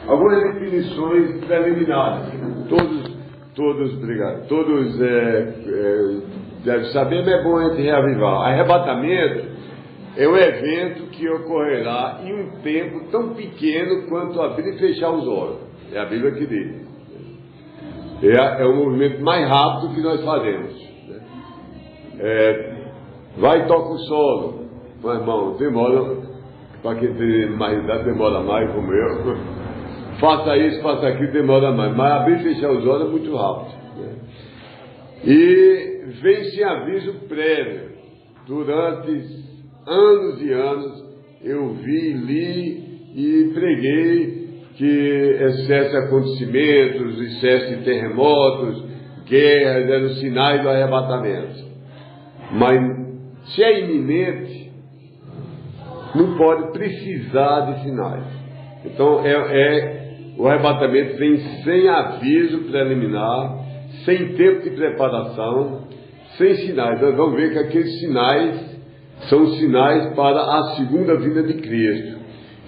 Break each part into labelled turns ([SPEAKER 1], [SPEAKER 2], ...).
[SPEAKER 1] Algumas definições preliminares. Todos devem saber, mas é bom a gente reavivar. Arrebatamento é um evento que ocorrerá em um tempo tão pequeno quanto abrir e fechar os olhos. É a Bíblia que diz. É o movimento mais rápido que nós fazemos. Vai e toca o solo. Mas, irmão, demora. Para quem tem mais idade, demora mais, como eu. Faça isso, faça aquilo, demora mais. Mas abrir e fechar os olhos é muito rápido. E vem sem aviso prévio. Durante anos e anos, eu vi, li e preguei que excesso de acontecimentos, excesso de terremotos, guerras, eram sinais do arrebatamento. Mas se é iminente, não pode precisar de sinais. Então o arrebatamento vem sem aviso preliminar, sem tempo de preparação, sem sinais. Nós vamos ver que aqueles sinais são sinais para a segunda vinda de Cristo.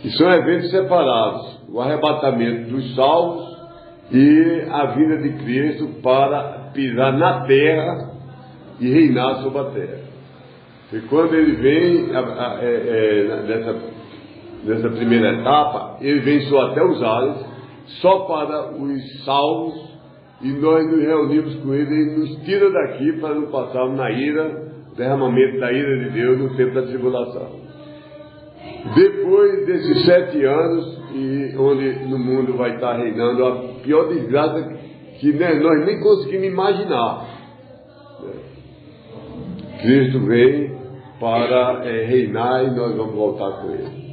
[SPEAKER 1] E são eventos separados. O arrebatamento dos salvos e a vinda de Cristo para pisar na terra e reinar sobre a terra. E quando ele vem, nessa primeira etapa, ele vem só até os ares, só para os salvos, e nós nos reunimos com ele, ele nos tira daqui para não passarmos na ira, derramamento da ira de Deus no tempo da tribulação. Depois desses 7 anos, e onde no mundo vai estar reinando a pior desgraça que nós nem conseguimos imaginar. Cristo vem para reinar e nós vamos voltar com ele.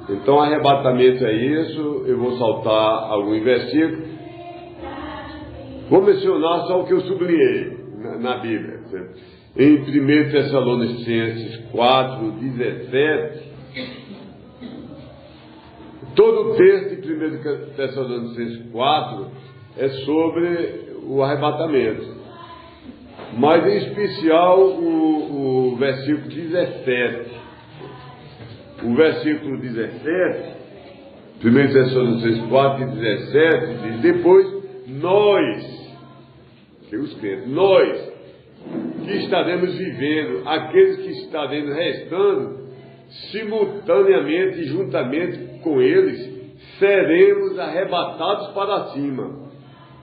[SPEAKER 1] Então, arrebatamento é isso. Eu vou saltar alguns versículos. Vou mencionar só o que eu sublinhei na Bíblia. Em 1 Tessalonicenses 4, 17, todo o texto de 1 Tessalonicenses 4 é sobre o arrebatamento. Mas em especial o versículo 17. O versículo 17, 1 Tessalonicenses 4, 17, diz: depois nós, que os crentes, nós que estaremos vivendo, aqueles que estaremos restando, simultaneamente e juntamente com eles, seremos arrebatados para cima,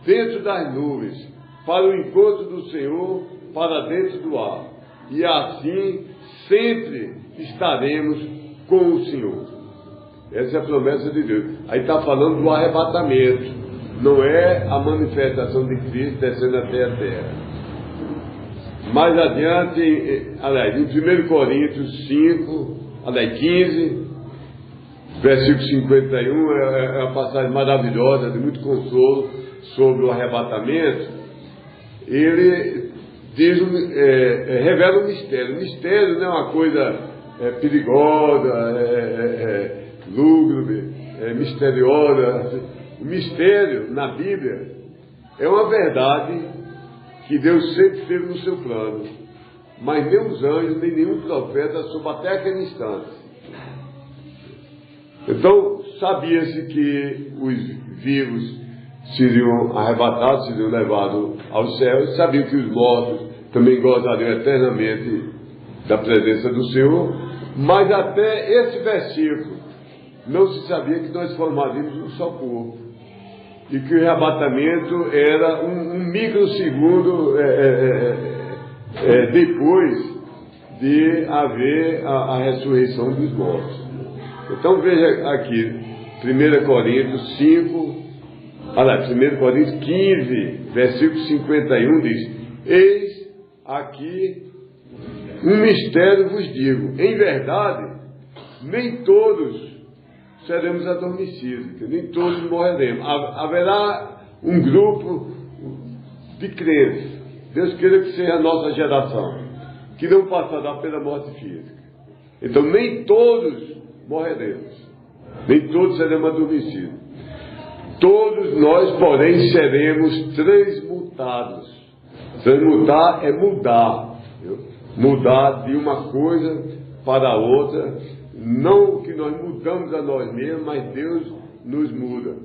[SPEAKER 1] dentro das nuvens, para o encontro do Senhor, para dentro do ar. E assim sempre estaremos com o Senhor. Essa é a promessa de Deus. Aí está falando do arrebatamento. Não é a manifestação de Cristo descendo até a terra. Mais adiante, em 1 Coríntios 15, versículo 51, é uma passagem maravilhosa, de muito consolo, sobre o arrebatamento. Ele diz, revela um mistério. O mistério não é uma coisa perigosa, lúgubre, misteriosa. O mistério, na Bíblia, é uma verdade que Deus sempre teve no seu plano. Mas nem os anjos, nem nenhum profeta soube até aquele instante. Então, sabia-se que os vivos seriam arrebatados, seriam levados aos céus. Sabiam que os mortos também gozariam eternamente da presença do Senhor. Mas até esse versículo, não se sabia que nós formaríamos um só corpo. E que o arrebatamento era um microsegundo depois de haver a ressurreição dos mortos. Então veja aqui, 1 Coríntios 1 Coríntios 15, versículo 51 diz: eis aqui um mistério vos digo, em verdade, nem todos seremos adormecidos, que nem todos morreremos. Haverá um grupo de crentes, Deus queira que seja a nossa geração, que não passará pela morte física. Então nem todos morreremos, nem todos seremos adormecidos. Todos nós, porém, seremos transmutados. Transmutar é mudar, viu? Mudar de uma coisa para outra, Não que nós mudamos a nós mesmos, mas Deus nos muda.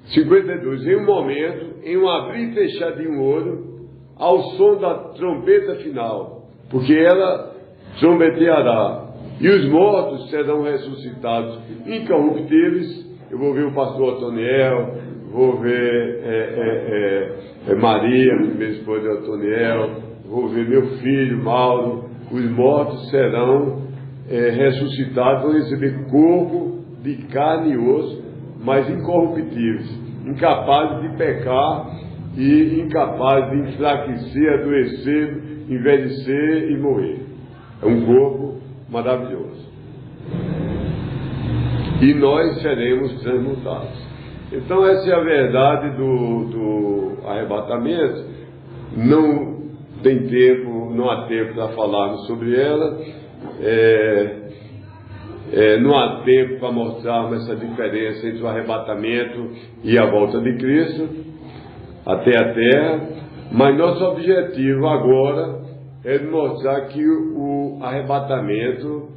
[SPEAKER 1] 52. Em um momento, em um abrir e fechar de um olho, ao som da trombeta final, porque ela trombeteará, e os mortos serão ressuscitados incorruptíveis. Eu vou ver o pastor Otoniel, vou ver Maria, minha esposa Otoniel, vou ver meu filho Mauro. Os mortos serão ressuscitados, vão receber corpo de carne e osso, mas incorruptíveis, incapazes de pecar e incapazes de enfraquecer, adoecer, envelhecer e morrer. É um corpo maravilhoso. E nós seremos transmutados. Então essa é a verdade do arrebatamento. Não tem tempo, não há tempo para falarmos sobre ela. Não há tempo para mostrarmos essa diferença entre o arrebatamento e a volta de Cristo até a terra, mas nosso objetivo agora é mostrar que o arrebatamento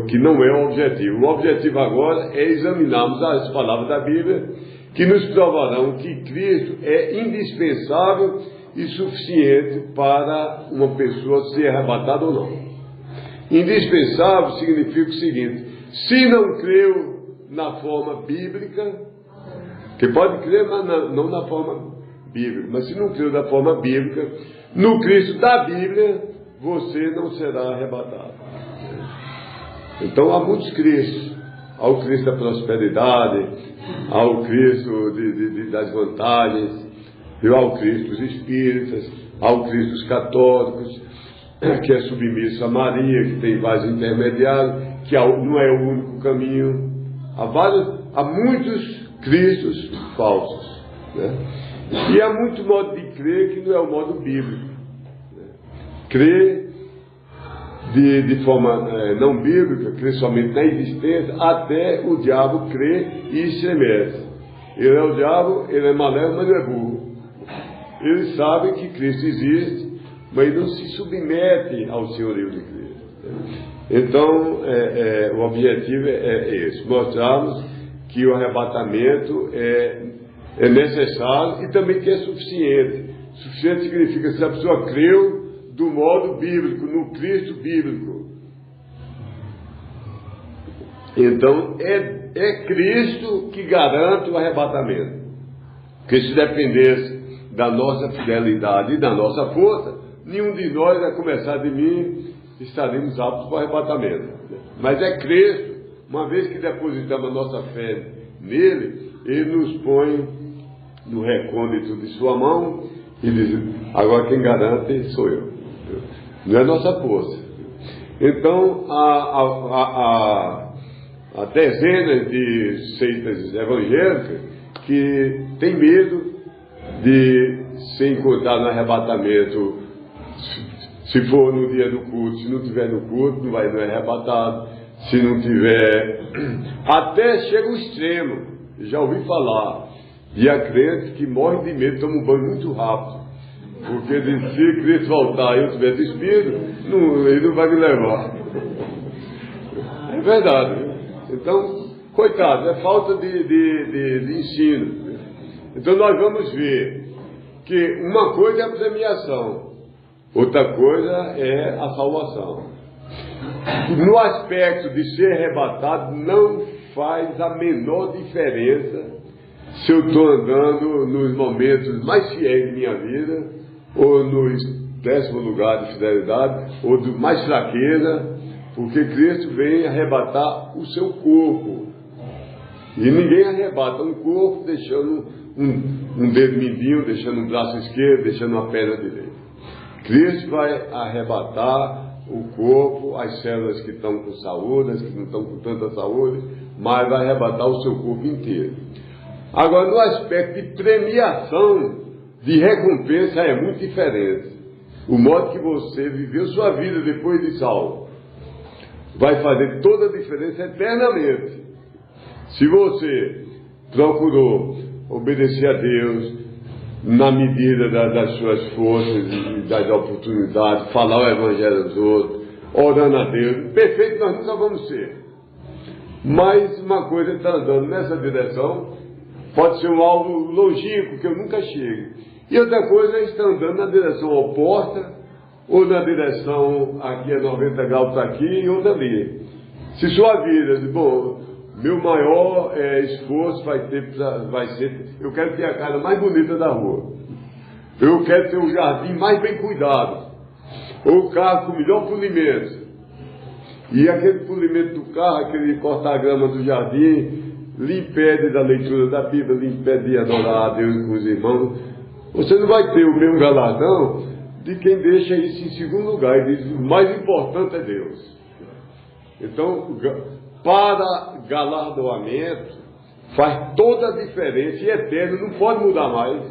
[SPEAKER 1] que não é o objetivo. O objetivo agora é examinarmos as palavras da Bíblia que nos provarão que Cristo é indispensável e suficiente para uma pessoa ser arrebatada ou não. Indispensável significa o seguinte: se não creu na forma bíblica, que pode crer, mas não na forma bíblica, mas se não creu da forma bíblica, no Cristo da Bíblia, você não será arrebatado. Então há muitos Cristos. Há o Cristo da prosperidade, há o Cristo das vantagens, há o Cristo dos espíritas, há o Cristo dos católicos, que é submisso a Maria, que tem vários intermediários, que não é o único caminho. Há muitos Cristos falsos, né? E há muito modo de crer que não é o modo bíblico, né? Crer de forma não bíblica, crer somente na existência, até o diabo crê e estremece. Ele é o diabo, ele é malévolo, mas não é burro. Ele sabe que Cristo existe, mas não se submete ao senhorio de Cristo. Então, o objetivo é esse: mostrarmos que o arrebatamento é necessário e também que é suficiente. Suficiente significa se a pessoa creu do modo bíblico, no Cristo bíblico. Então, é Cristo que garante o arrebatamento. Porque se dependesse da nossa fidelidade e da nossa força, nenhum de nós, a começar de mim, estaríamos aptos para o arrebatamento. Mas é Cristo, uma vez que depositamos a nossa fé nele, ele nos põe no recôndito de sua mão e diz: agora quem garante sou eu. Não é nossa força. Então, há dezenas de seitas evangélicas que têm medo de ser encontrado no arrebatamento. Se for no dia do culto, se não tiver no culto, não é arrebatado. Se não tiver, até chega o extremo. Já ouvi falar de há crentes que morrem de medo, tomam um banho muito rápido, porque se Cristo voltar e eu tiver despido, ele não vai me levar. É verdade, viu? Então, coitado, é falta de ensino. Então nós vamos ver que uma coisa é a premiação, outra coisa é a salvação. No aspecto de ser arrebatado, não faz a menor diferença se eu estou andando nos momentos mais fiéis de minha vida, ou no 10º lugar de fidelidade, ou do mais fraqueza, porque Cristo vem arrebatar o seu corpo. E ninguém arrebata um corpo deixando um dedo mindinho, deixando um braço esquerdo, deixando uma perna direita. Cristo vai arrebatar o corpo, as células que estão com saúde, as que não estão com tanta saúde, mas vai arrebatar o seu corpo inteiro. Agora, no aspecto de premiação, de recompensa, é muito diferente. O modo que você viveu sua vida depois de salvo vai fazer toda a diferença eternamente. Se você procurou obedecer a Deus na medida das suas forças e das oportunidades, falar o Evangelho aos outros, orando a Deus. Perfeito nós nunca vamos ser. Mas uma coisa está andando nessa direção, pode ser um alvo longínquo que eu nunca chegue. E outra coisa está andando na direção oposta, ou na direção aqui a 90 graus para aqui e outra ali. Se sua vida, bom, meu maior esforço vai ser, eu quero ter a casa mais bonita da rua. Eu quero ter um jardim mais bem cuidado. Ou o carro com o melhor polimento. E aquele polimento do carro, aquele corta-grama do jardim, lhe impede da leitura da Bíblia, lhe impede de adorar a Deus com os irmãos. Você não vai ter o mesmo galardão de quem deixa isso em segundo lugar e diz: o mais importante é Deus. Então, para galardoamento, faz toda a diferença e eterno, não pode mudar mais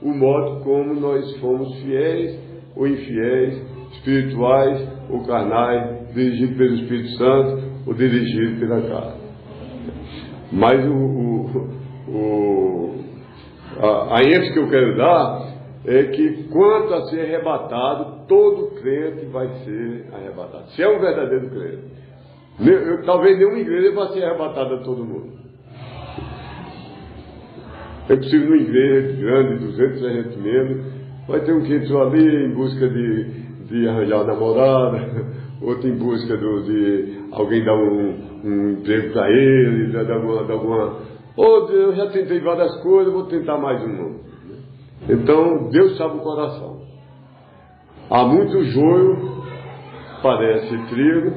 [SPEAKER 1] o modo como nós fomos fiéis ou infiéis, espirituais ou carnais, dirigidos pelo Espírito Santo ou dirigidos pela carne. Mas a ênfase que eu quero dar é que, quanto a ser arrebatado, todo crente vai ser arrebatado. Se é um verdadeiro crente. Talvez nenhuma igreja vai ser arrebatada a todo mundo. É possível numa igreja grande, 200, 300 membros, vai ter um que entrou ali em busca de arranjar uma namorada, outro em busca de alguém dar um emprego para ele, de alguma... Ou eu já tentei várias coisas, vou tentar mais uma. Então, Deus sabe o coração. Há muito joio, parece trigo,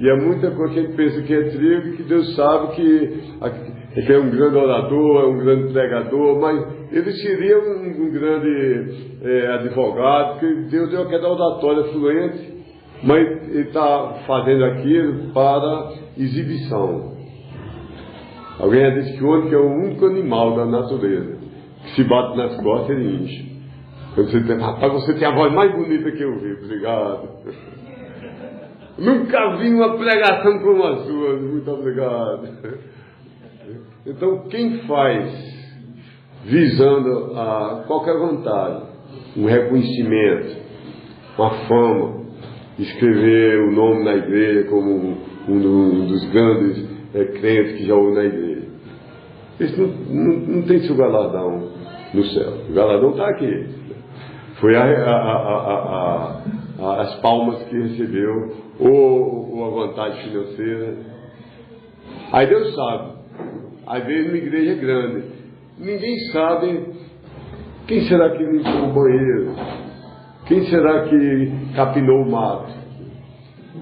[SPEAKER 1] e há muita coisa que a gente pensa que é trigo e que Deus sabe que é um grande orador, é um grande pregador, mas ele seria um grande advogado, porque Deus deu aquela oratória fluente, mas ele está fazendo aquilo para exibição. Alguém já disse que o homem é o único animal da natureza que se bate nas costas, ele enche. Rapaz, você tem a voz mais bonita que eu vi. Obrigado. Nunca vi uma pregação como a sua. Muito obrigado. Então, quem faz visando a qualquer vantagem, um reconhecimento, uma fama, escrever o nome na igreja como um dos grandes crentes que já houve na igreja, isso não tem seu galardão no céu. O galardão está aqui. Foi as palmas que recebeu, ou a vantagem financeira. Aí Deus sabe. Às vezes numa igreja grande, ninguém sabe quem será que limpou o banheiro, quem será que capinou o mato.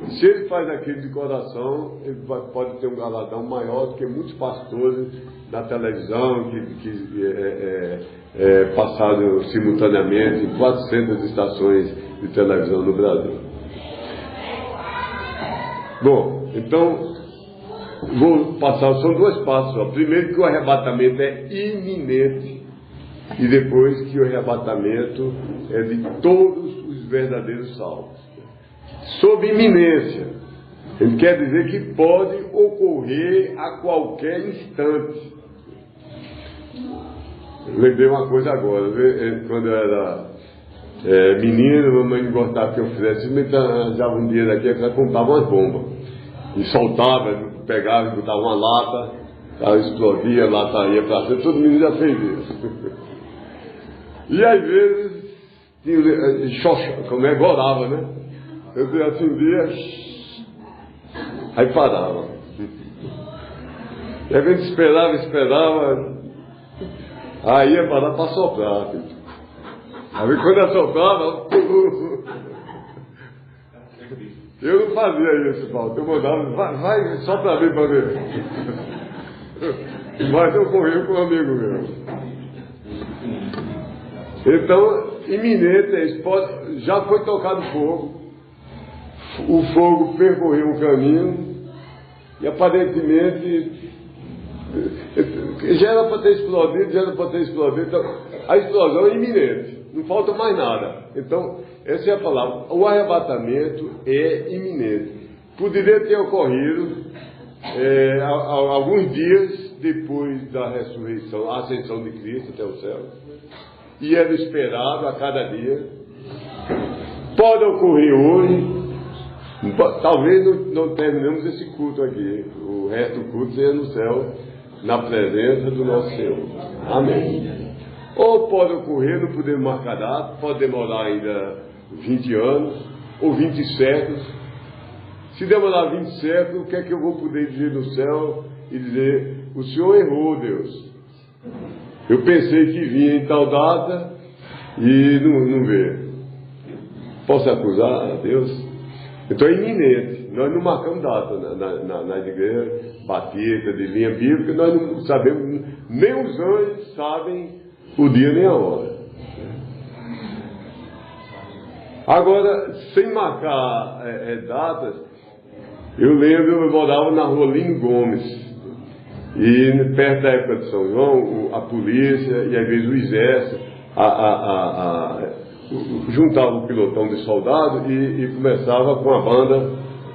[SPEAKER 1] Se ele faz aquilo de coração, ele pode ter um galardão maior do que muitos pastores na televisão que passaram simultaneamente em 400 estações de televisão no Brasil. Bom, então vou passar, são dois passos só. Primeiro, que o arrebatamento é iminente, e depois que o arrebatamento é de todos os verdadeiros salvos. Sob iminência, ele quer dizer que pode ocorrer a qualquer instante. Eu lembrei uma coisa agora, quando eu era menino, a mamãe gostava que eu fizesse, dava um dinheiro aqui, ela comprava umas bombas, e soltava, pegava e botava uma lata, ela explodia, a lata ia para frente, todo mundo já fez isso. E às vezes, como gorava, né? Eu acendia, aí parava. E a gente esperava, aí ia parar para soprar. Aí quando eu soprava, eu não fazia isso, Paulo. Eu mandava, vai sopra bem para ver. Mas eu corri com um amigo meu. Então, iminente é isso. Já foi tocado fogo. O fogo percorreu um caminho e aparentemente já era para ter explodido, então a explosão é iminente, não falta mais nada. Então, essa é a palavra. O arrebatamento é iminente. Poderia ter ocorrido alguns dias depois da ressurreição, a ascensão de Cristo até o céu, e era esperado a cada dia. Pode ocorrer hoje, Talvez não terminemos esse culto aqui. O resto do culto seja no céu, na presença do nosso Senhor. Amém. Ou pode ocorrer, não podemos marcar data, pode demorar ainda 20 anos, ou 20 séculos. Se demorar 20 séculos, o que é que eu vou poder dizer no céu e dizer: o Senhor errou, Deus. Eu pensei que vinha em tal data e não veio. Posso acusar a Deus? Então é iminente. Nós não marcamos data nas igrejas batida, de linha bíblica, nós não sabemos, nem os anjos sabem o dia nem a hora. Agora, sem marcar datas, eu lembro, eu morava na rua Lino Gomes, e perto da época de São João, a polícia e às vezes o exército juntava um pilotão de soldados e começava com a banda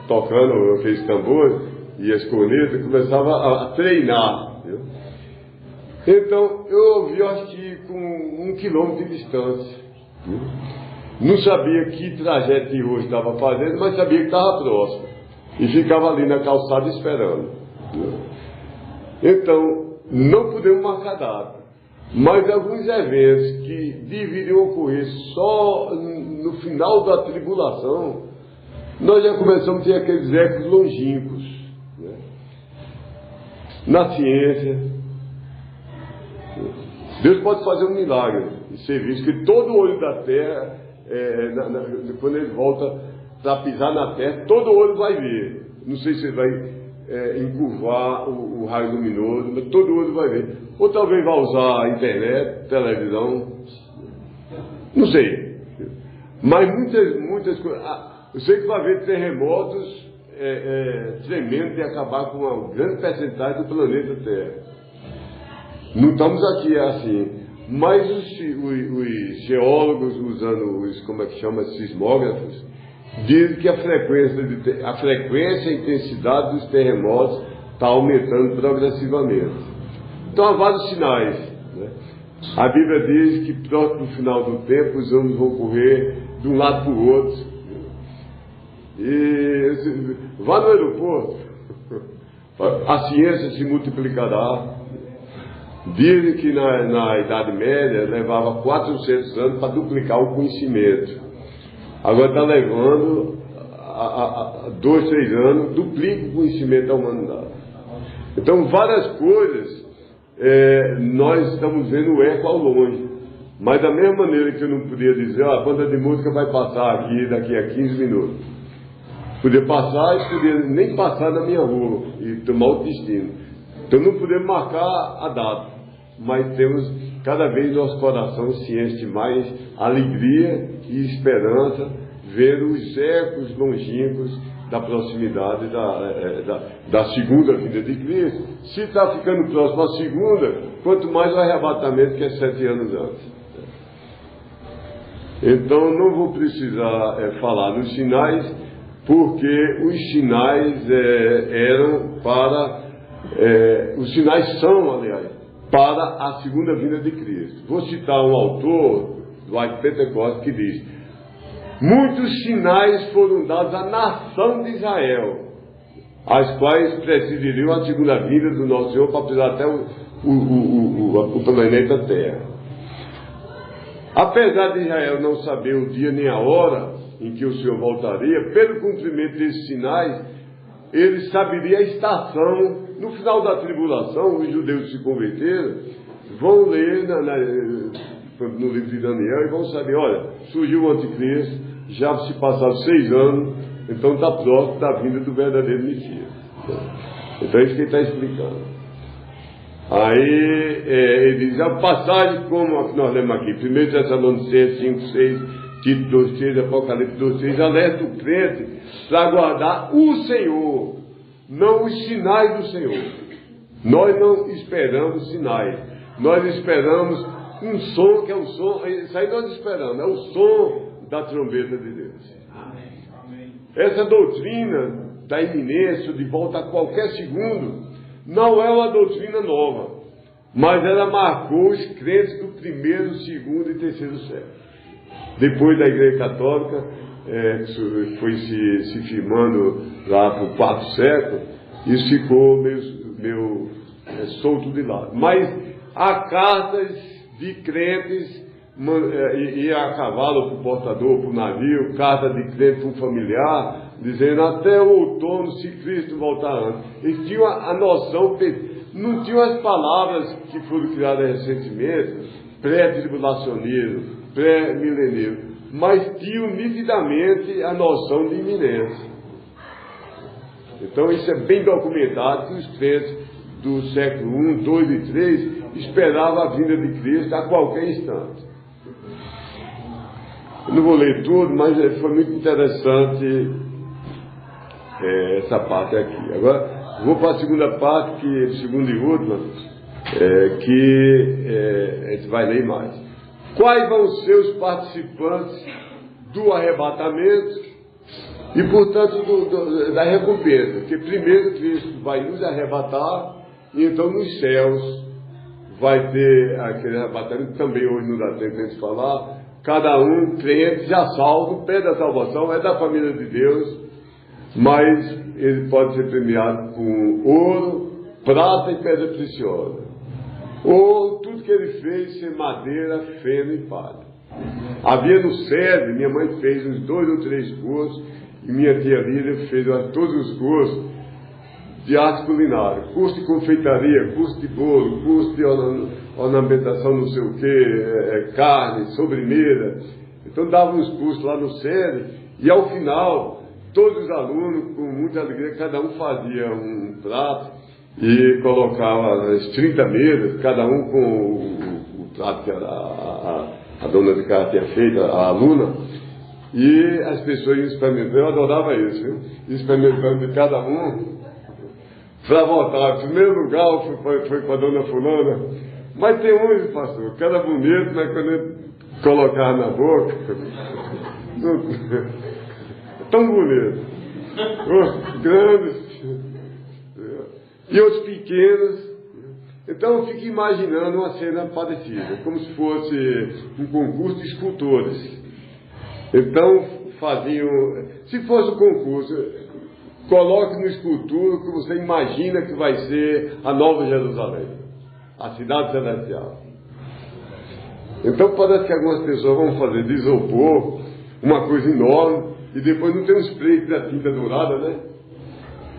[SPEAKER 1] tocando aqueles tambores e as cornetas, começava a treinar. Viu? Então eu ouvi, acho que com 1 quilômetro de distância. Viu? Não sabia que trajeto de rua estava fazendo, mas sabia que estava próximo. E ficava ali na calçada esperando. Viu? Então, não podemos marcar data. Mas alguns eventos que deveriam ocorrer só no final da tribulação, nós já começamos a ter aqueles ecos longínquos. Né? Na ciência, Deus pode fazer um milagre e ser visto que todo olho da terra, quando ele volta para pisar na terra, todo olho vai ver. Não sei se ele vai encurvar o raio luminoso, mas todo olho vai ver. Ou talvez vai usar a internet, televisão, não sei. Mas muitas coisas. Eu sei que vai haver terremotos tremendos de acabar com uma grande percentagem do planeta Terra. Não estamos aqui assim. Mas os geólogos, usando como é que chama, sismógrafos, dizem que a frequência e a intensidade dos terremotos está aumentando progressivamente. Então há vários sinais. Né? A Bíblia diz que próximo do final do tempo os homens vão correr de um lado para o outro. E vá no aeroporto, a ciência se multiplicará. Dizem que na Idade Média levava 400 anos para duplicar o conhecimento. Agora está levando a 2, 3 anos, duplica o conhecimento da humanidade. Então várias coisas nós estamos vendo o eco ao longe. Mas da mesma maneira que eu não podia dizer, a banda de música vai passar aqui daqui a 15 minutos. Podia passar e podia nem passar na minha rua e tomar o destino. Então não podemos marcar a data, mas temos cada vez nosso coração se enche mais alegria e esperança, ver os ecos longínquos da proximidade da segunda vinda de Cristo. Se está ficando próximo à segunda, quanto mais o arrebatamento, que é 7 anos antes. Então não vou precisar falar nos sinais, porque os sinais eram para... os sinais são, aliás, para a segunda vinda de Cristo. Vou citar um autor do White Pentecost que diz: muitos sinais foram dados à nação de Israel, as quais precederiam a segunda vinda do nosso Senhor para pisar até o planeta Terra. Apesar de Israel não saber o dia nem a hora em que o Senhor voltaria, pelo cumprimento desses sinais, ele saberia a estação. No final da tribulação, os judeus se converteram, vão ler no livro de Daniel e vão saber, olha, surgiu o anticristo, já se passaram 6 anos, então está próximo da vinda do verdadeiro Messias. Então é isso que ele está explicando. Aí ele diz, a passagem como a que nós lemos aqui, 1 Tessalonicenses 5, 6, Tito 2, 6, Apocalipse 2, 6, alerta o crente para aguardar o Senhor, não os sinais do Senhor. Nós não esperamos sinais, nós esperamos um som, que é o som, isso aí nós esperamos, é o som da trombeta de Deus. Amém. Essa doutrina da iminência, de volta a qualquer segundo, não é uma doutrina nova, mas ela marcou os crentes do 1º, 2º e 3º século. Depois da Igreja Católica, que foi se firmando lá por 4 séculos, isso ficou meio solto de lado. Mas há cartas de crentes, e a cavalo para o portador, para o navio, carta de crente para um familiar, dizendo até o outono, se Cristo voltar antes. Eles tinham a noção, não tinham as palavras que foram criadas recentemente, pré-tribulacionismo, pré-milenismo, mas tinham nitidamente a noção de iminência. Então isso é bem documentado, que os crentes do século I, II e III esperavam a vinda de Cristo a qualquer instante. Eu não vou ler tudo, mas foi muito interessante essa parte aqui. Agora, vou para a segunda parte, segunda e última, que a gente vai ler mais. Quais vão ser os participantes do arrebatamento e, portanto, da recompensa? Porque primeiro Cristo vai nos arrebatar, e então nos céus vai ter aquele arrebatamento, que também hoje não dá tempo de falar. Cada um, crente, já salvo, pé da salvação, é da família de Deus, mas ele pode ser premiado com ouro, prata e pedra preciosa. Ou tudo que ele fez ser madeira, feno e palha. Havia no SED, minha mãe fez uns 2 ou 3 cursos, e minha tia Lídia fez todos os cursos de arte culinária, curso de confeitaria, curso de bolo, curso de ornamentação não sei o que, carne, sobremesa. Então dava uns cursos lá no SED, e ao final, todos os alunos, com muita alegria, cada um fazia um prato e colocava as 30 mesas, cada um com o prato que a dona de casa tinha feito, a aluna, e as pessoas iam experimentando. Eu adorava isso, viu? Experimentando de cada um para voltar. Em primeiro lugar foi para a dona fulana, mas tem uns, pastor, que era bonito, mas quando ele colocava na boca, tão bonito, grandes e outros pequenos. Então eu fico imaginando uma cena parecida, como se fosse um concurso de escultores. Então faziam, se fosse um concurso, coloque no escultura que você imagina que vai ser a Nova Jerusalém, a cidade celestial. Então parece que algumas pessoas vão fazer de isopor uma coisa enorme, e depois não tem um spray da tinta dourada, né?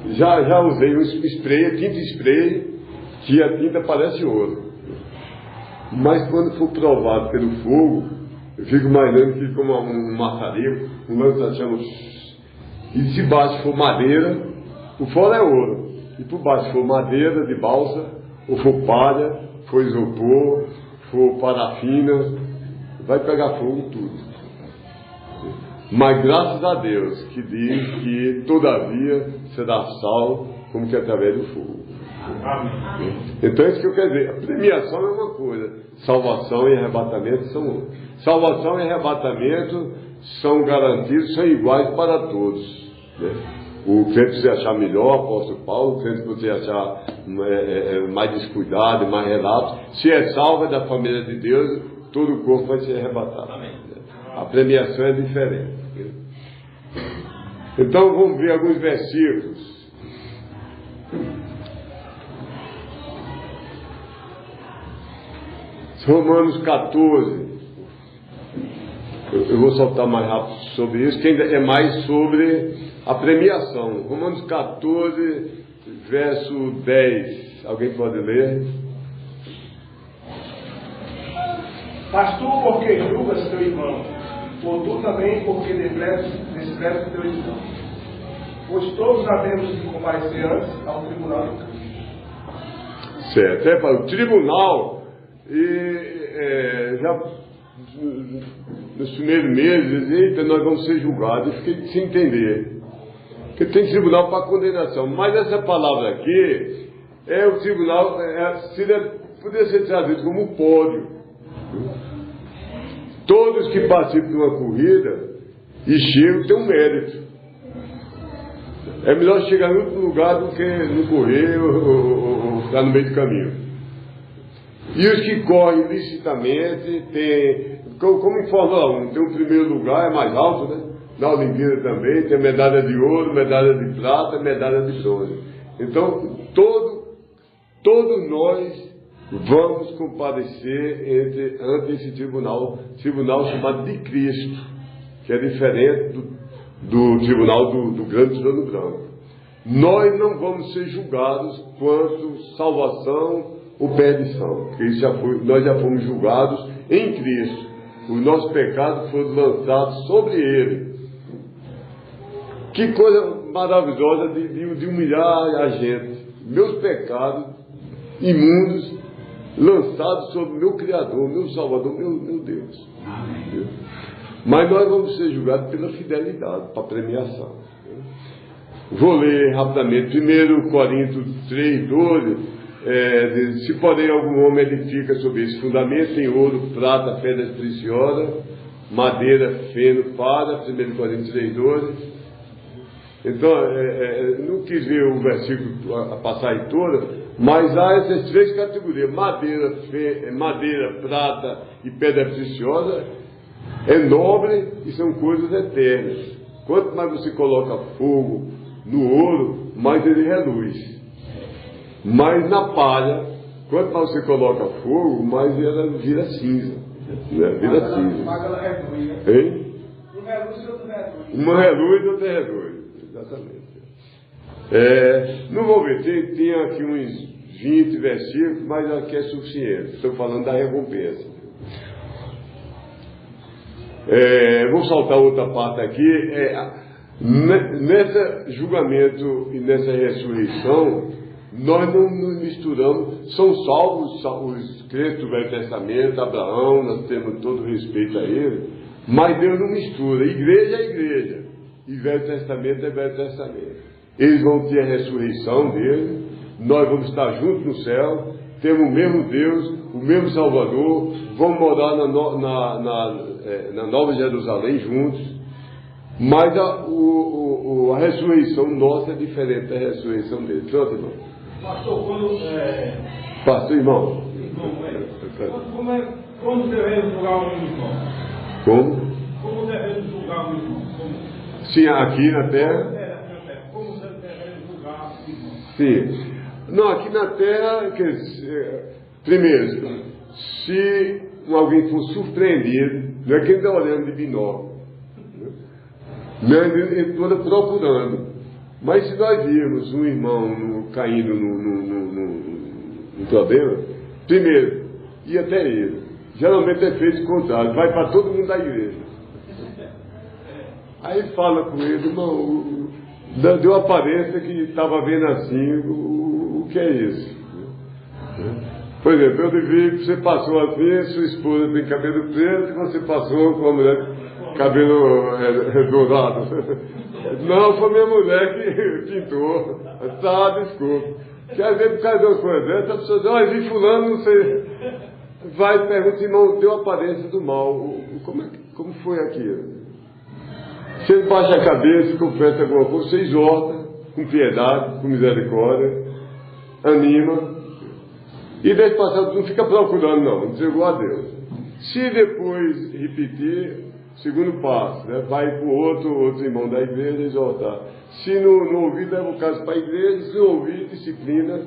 [SPEAKER 1] Já usei um spray, tinta spray, que a tinta parece ouro. Mas quando for provado pelo fogo, eu fico imaginando que como um maçarico, um lança-chama. E se baixo for madeira, o fora é ouro. E por baixo for madeira de balsa, ou for palha, for isopor, for parafina, vai pegar fogo tudo. Mas graças a Deus que diz que todavia será salvo como que através do fogo. Então é isso que eu quero dizer. A premiação é uma coisa, salvação e arrebatamento são outra. Salvação e arrebatamento são garantidos, são iguais para todos, né? O crente que você achar melhor, apóstolo Paulo, o crente que você achar mais descuidado, mais relapso, se é salvo, é da família de Deus, todo o corpo vai ser arrebatado. A premiação é diferente. Então vamos ver alguns versículos. Romanos 14. Eu vou soltar mais rápido sobre isso, que ainda é mais sobre a premiação. Romanos 14, verso 10. Alguém pode ler?
[SPEAKER 2] Mas tu, porque julgas teu irmão, ou tu também, porque desprezas teu irmão. Pois todos havemos de comparecer antes ao tribunal de Cristo.
[SPEAKER 1] Certo, é para o tribunal. E já nos primeiros meses, eita, nós vamos ser julgados. Eu fiquei sem entender. Porque tem tribunal para condenação. Mas essa palavra aqui é o tribunal, poderia ser traduzido como pódio. Todos que participam de uma corrida e chegam têm um mérito. É melhor chegar em outro lugar do que não correr ou ficar no meio do caminho. E os que correm licitamente, como em Fórmula 1, tem o primeiro lugar, é mais alto, né? na Olimpíada também, tem medalha de ouro, medalha de prata, medalha de bronze. Então, todos nós vamos comparecer ante esse tribunal chamado de Cristo, que é diferente do tribunal do grande trono branco. Nós não vamos ser julgados quanto salvação ou perdição, porque nós já fomos julgados em Cristo. Os nossos pecados foram lançados sobre Ele. Que coisa maravilhosa de humilhar a gente. Meus pecados imundos lançados sobre meu Criador, meu Salvador, meu Deus. Mas nós vamos ser julgados pela fidelidade, para premiação. Vou ler rapidamente 1 Coríntios 3:12. Se porém algum homem edifica sobre esse fundamento em ouro, prata, pedras preciosas, madeira, feno, palha, 1 Coríntios 3:12. Então, não quis ver o versículo a passagem toda, mas há essas três categorias: madeira, prata e pedra preciosa, é nobre e são coisas eternas. Quanto mais você coloca fogo no ouro, mais ele reluz. Mas na palha, quanto mais você coloca fogo, mais ela vira cinza. Né? Vira cinza. Hein? Uma reluz e outra reluz. Exatamente. Não vou ver, tem aqui uns 20 versículos, mas aqui é suficiente. Estou falando da recompensa. Vou saltar outra parte aqui. Nesse julgamento e nessa ressurreição, nós não nos misturamos. São salvos os crentes do Velho Testamento, Abraão, nós temos todo respeito a ele, mas Deus não mistura. Igreja é igreja e Velho Testamento é Velho Testamento. Eles vão ter a ressurreição dele, nós vamos estar juntos no céu, temos o mesmo Deus, o mesmo Salvador, vamos morar na Nova Jerusalém juntos. Mas a ressurreição nossa é diferente da ressurreição dele. Pronto, irmão?
[SPEAKER 2] Pastor,
[SPEAKER 1] Pastor, irmão.
[SPEAKER 2] Como devemos julgar um irmão? Como devemos julgar um irmão?
[SPEAKER 1] Sim, aqui na terra.
[SPEAKER 2] Como devemos julgar um irmão?
[SPEAKER 1] Sim. Não, aqui na terra, primeiro, se alguém for surpreendido, não é que ele está olhando de binóculo. Ele está procurando. Mas se nós virmos um irmão caindo no problema, primeiro, ir até ele. Geralmente é feito o contrário, vai para todo mundo da igreja. Aí fala com ele, irmão, deu aparência que estava vendo assim, o que é isso? Por exemplo, eu vi que você passou assim, sua esposa tem cabelo preto, e você passou com a mulher cabelo dourado. Não, foi minha mulher que pintou. Tá, desculpa. Porque às vezes por causa de uma coisa dessa, a pessoa diz, olha, vi fulano, não sei. Vai e pergunta, irmão, deu aparência do mal. Como foi aquilo? Se ele baixa a cabeça e confessa alguma coisa, você exorta, com piedade, com misericórdia, anima. E deixa passar, não fica procurando, não, entregou a Deus. Se depois repetir, segundo passo, né, vai para o outro irmão da igreja exortar. Se não ouvir, leva o caso para a igreja, se não ouvir, disciplina,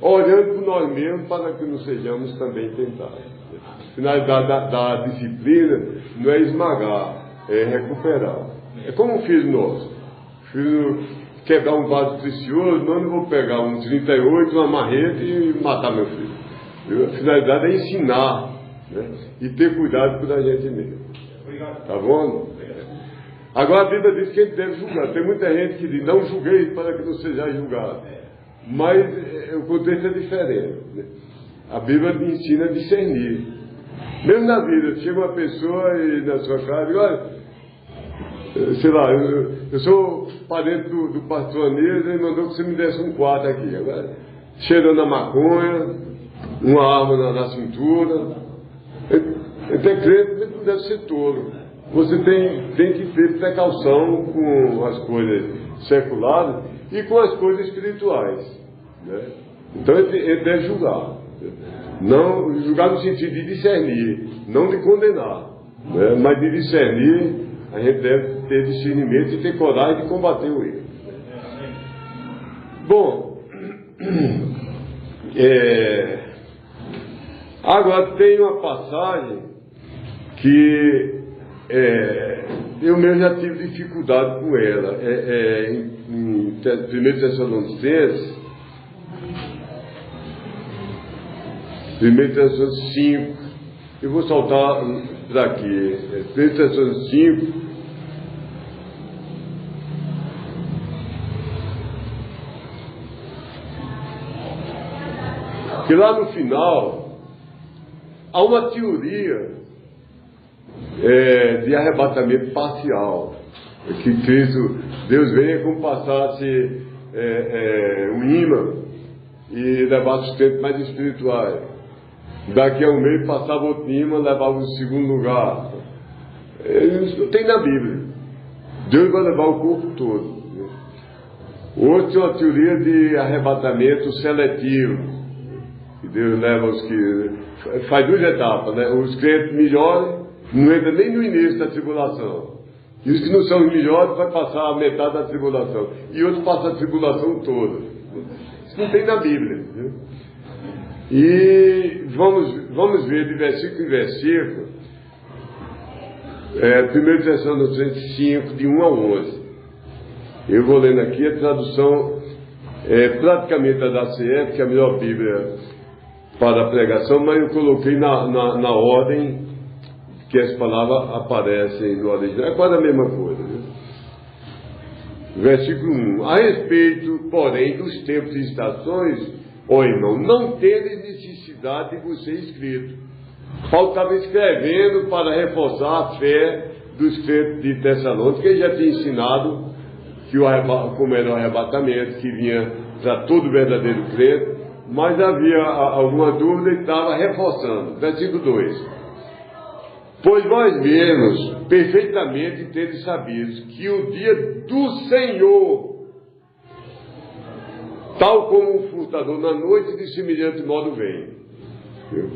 [SPEAKER 1] olhando por nós mesmos para que não sejamos também tentados. A finalidade da disciplina não é esmagar, é recuperar. É como um filho nosso. O filho quebrar um vaso precioso, não vou pegar um 38, uma marreta e matar meu filho. A finalidade é ensinar, né? E ter cuidado com a gente mesmo. Tá bom? Agora a Bíblia diz que a gente deve julgar. Tem muita gente que diz, não julguei para que não seja julgado. Mas o contexto é diferente, né? A Bíblia me ensina a discernir. Mesmo na vida, chega uma pessoa e na sua casa diz, olha, sei lá, eu sou parente do pastor Anísio, ele mandou que você me desse um quarto aqui. Agora, cheirando a maconha, uma arma na cintura. Ele é crente, mas não deve ser tolo. Você tem que ter precaução com as coisas seculares e com as coisas espirituais, né? Então ele deve julgar. Não julgar no sentido de discernir, não de condenar. né? Mas de discernir, a gente deve ter discernimento e ter coragem de combater o erro. Bom, agora tem uma passagem que eu mesmo já tive dificuldade com ela. Em 1 Tessalonicenses, 1 Tessalonicenses 5, eu vou saltar para aqui, 1 Tessalonicenses 5, que lá no final há uma teoria de arrebatamento parcial, que Cristo, Deus venha como passasse um imã e levasse os tempos mais espirituais. Daqui a um mês passava outro imã, levava o segundo lugar. Isso não tem na Bíblia. Deus vai levar o corpo todo. Outro tem uma teoria de arrebatamento seletivo. Que Deus leva os que... Faz duas etapas, né? Os crentes melhores não entram nem no início da tribulação. E os que não são os melhores vai passar a metade da tribulação. E outros passam a tribulação toda. Isso não tem na Bíblia. Viu? E vamos ver de versículo em versículo. 1 Tessalonicenses 5, de 1 a 11. Eu vou lendo aqui a tradução praticamente da CF, que é a melhor Bíblia para a pregação, mas eu coloquei na ordem que as palavras aparecem no original. É quase a mesma coisa. Viu? Versículo 1. A respeito, porém, dos tempos e estações, ó irmão, não tendes necessidade de você escrito. Paulo estava escrevendo para reforçar a fé dos crentes de Tessalônica, que ele já tinha ensinado que como era o arrebatamento, que vinha para todo verdadeiro crente, mas havia alguma dúvida e estava reforçando. Versículo 2. Pois vós mesmos perfeitamente tendes sabido que o dia do Senhor, tal como um furtador na noite, de semelhante modo vem. Viu?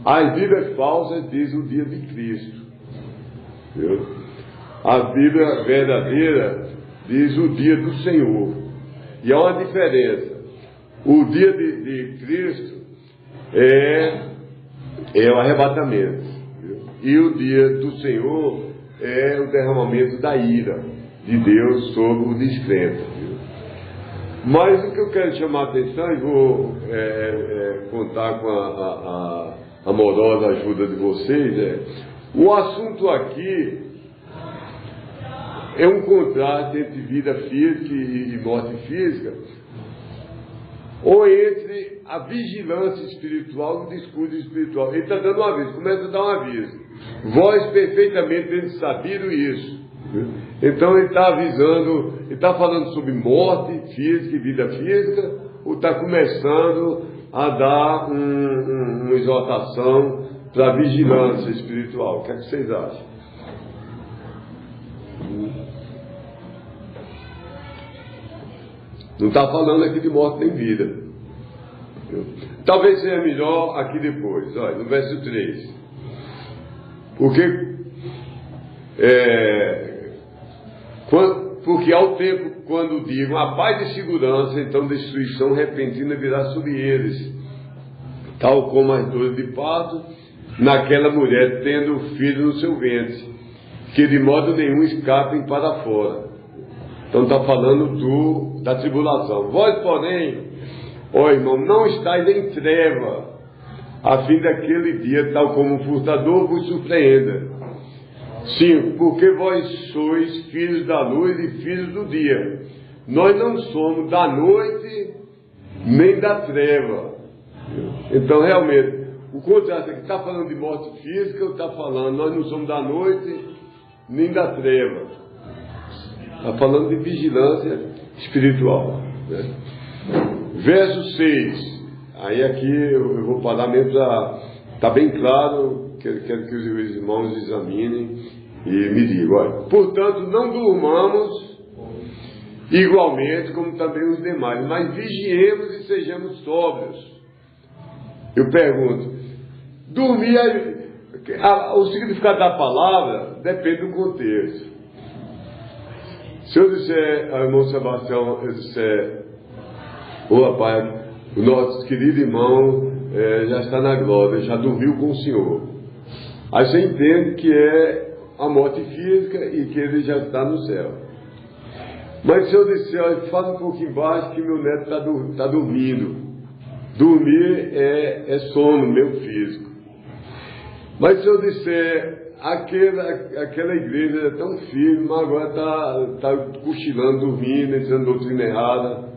[SPEAKER 1] As Bíblias falsas dizem o dia de Cristo. Viu? A Bíblia verdadeira diz o dia do Senhor. E há uma diferença. O dia de Cristo é o arrebatamento. Viu? E o dia do Senhor é o derramamento da ira de Deus sobre o descrente. Viu? Mas o que eu quero chamar a atenção, e vou contar com a amorosa ajuda de vocês, o assunto aqui é um contraste entre vida física e morte física, ou entre a vigilância espiritual e o discurso espiritual. Ele está dando um aviso, começa a dar um aviso. Vós perfeitamente tendes sabido isso. Então ele está avisando, ele está falando sobre morte física e vida física, ou está começando a dar uma exortação para a vigilância espiritual? O que é que vocês acham? Não está falando aqui de morte nem vida. Talvez seja melhor aqui depois. Olha, no verso 3. Porque ao tempo, quando digam a paz e segurança, então destruição repentina virá sobre eles, tal como as dores de parto naquela mulher tendo o filho no seu ventre, que de modo nenhum escapem para fora. Então está falando da tribulação. Vós, porém, ó irmão, não estáis em treva, a fim daquele dia, tal como um furtador, vos surpreenda. 5. Porque vós sois filhos da luz e filhos do dia. Nós não somos da noite nem da treva. Então, realmente, o contraste aqui está falando de morte física, ou está falando, nós não somos da noite nem da treva. Está falando de vigilância espiritual. Né? Verso 6. Aí aqui eu vou parar mesmo para... Está bem claro, quero que os irmãos examinem e me digam. Olha, portanto, não durmamos igualmente como também os demais, mas vigiemos e sejamos sóbrios. Eu pergunto, dormir, O significado da palavra depende do contexto. Se eu disser ao irmão Sebastião, eu disser, ô rapaz, o nosso querido irmão já está na glória, já dormiu com o Senhor. Aí você entende que é a morte física e que ele já está no céu. Mas se eu disser, olha, fala um pouquinho baixo que meu neto está dormindo. Dormir é sono meu físico. Mas se eu disser, aquela igreja é tão firme, mas agora está cochilando, dormindo, entrando doutrina errada,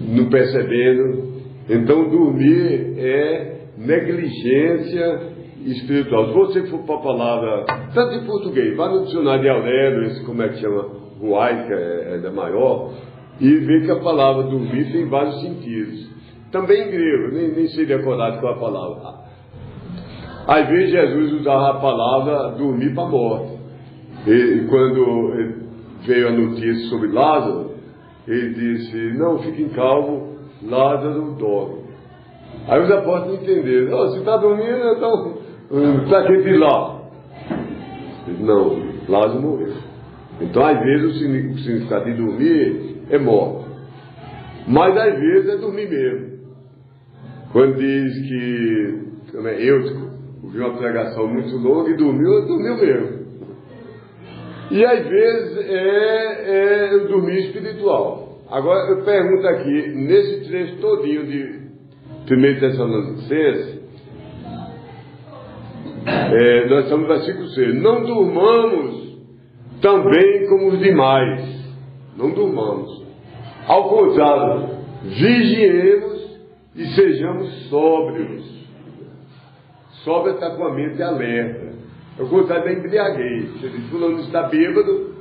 [SPEAKER 1] não percebendo. Então dormir é negligência espiritual. Se você for para a palavra, tanto em português, vai no dicionário de Aurélio, esse como é que chama, Ruai, que é da maior, e vê que a palavra dormir tem vários sentidos. Também em grego, nem sei decorar qual é a palavra. Às vezes Jesus usava a palavra dormir para a morte. E quando veio a notícia sobre Lázaro, ele disse, não, fiquem calmos, Lázaro dorme. Aí os apóstolos entenderam, oh, se está dormindo, então para que ir lá? Não, Lázaro morreu. Então às vezes o significado de dormir é morte. Mas às vezes é dormir mesmo. Quando diz que eu ouvi uma pregação muito longa e dormiu mesmo. E às vezes é dormir espiritual. Agora eu pergunto aqui, nesse trecho todinho de 1 Tessalonicenses, nós estamos no versículo 6. Não durmamos também como os demais. Não durmamos. Ao contrário, vigiemos e sejamos sóbrios. Sóbrio está com a mente alerta. Ao contrário da embriaguez. Você diz, fulano está bêbado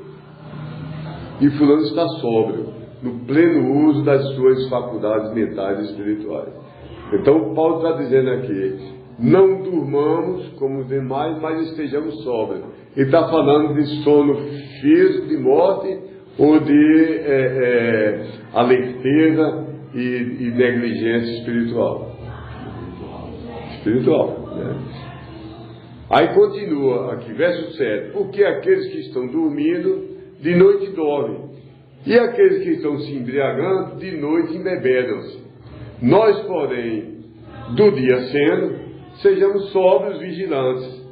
[SPEAKER 1] e fulano está sóbrio, no pleno uso das suas faculdades mentais e espirituais. Então Paulo está dizendo aqui, não durmamos como os demais, mas estejamos sóbrios. Ele está falando de sono físico, de morte, ou de alerteza e negligência espiritual. Né? Aí continua aqui, verso 7. Porque aqueles que estão dormindo, de noite dormem. E aqueles que estão se embriagando, de noite embebedam-se. Nós, porém, do dia sendo, sejamos sóbrios vigilantes,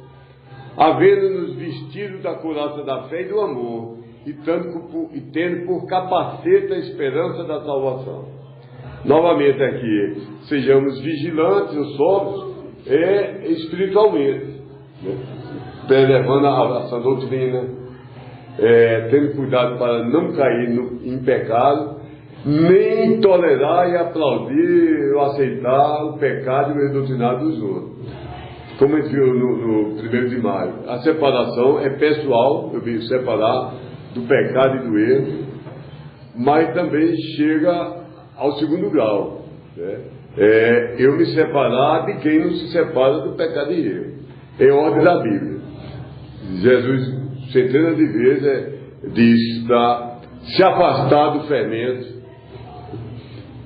[SPEAKER 1] havendo-nos vestido da couraça da fé e do amor, e tendo por capacete a esperança da salvação. Novamente aqui, sejamos vigilantes ou sóbrios, espiritualmente, né? Preservando a sã doutrina, tendo cuidado para não cair em pecado, nem tolerar e aplaudir ou aceitar o pecado e o redoutrinar dos outros. Como a gente viu no 1º de maio, a separação é pessoal, eu vim separar do pecado e do erro, mas também chega ao 2º grau, né? Eu me separar de quem não se separa do pecado e erro. É ordem da Bíblia. Jesus, centenas de vezes, diz para se afastar do fermento.